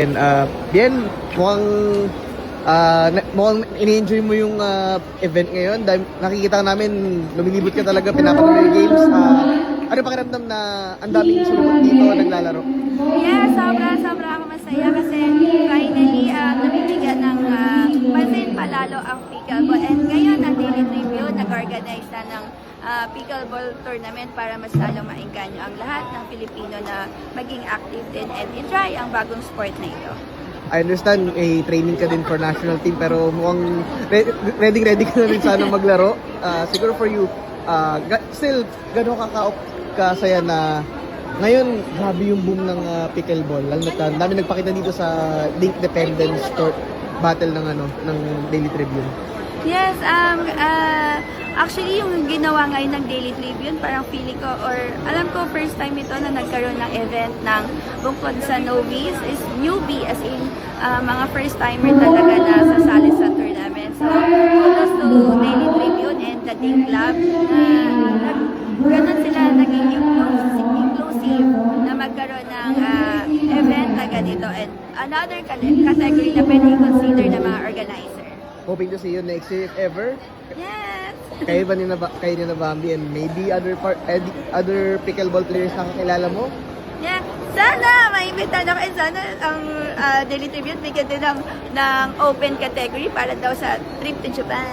And Bien, mukhang ini-enjoy mo yung event ngayon dahil nakikita namin lumilibot ka talaga, pinapanood yung games. Ano pakiramdam na ang daming sulubot dito naglalaro? Yeah, sobra ako masaya kasi finally nabibigyan ng pansin palalo ang pickleball. And ngayon ang Daily Tribune nag-organize na ng pickleball tournament para mas lalong maengganyo ang lahat ng Pilipino na maging active din and i-try ang bagong sport na ito. I understand, training ka din for national team pero mukhang ready ka na rin sana maglaro. Siguro for you, still, gano'n kasaya na ngayon, grabe yung boom ng pickleball. Lalo na dami nagpakita dito sa Link Dependence battle ng Daily Tribune. Yes, actually yung ginawa ngayon ng Daily Tribune, parang feeling ko, or alam ko first time ito na nagkaroon ng event ng bukod sa novice is newbie, as in mga first timer talaga na sasali sa tournament. So, kudos to Daily Tribune and the Ding Club na ganun sila naging inclusive na magkaroon ng event na ganito and another category na pwede i-consider ng mga organizer. Hoping to see you next year if ever. Yes! Kayo na Bambi and maybe other pickleball players na kakilala mo? Yeah, sana maimbitahan ako and sana ang Daily Tribune bigyan din ng open category para daw sa trip to Japan.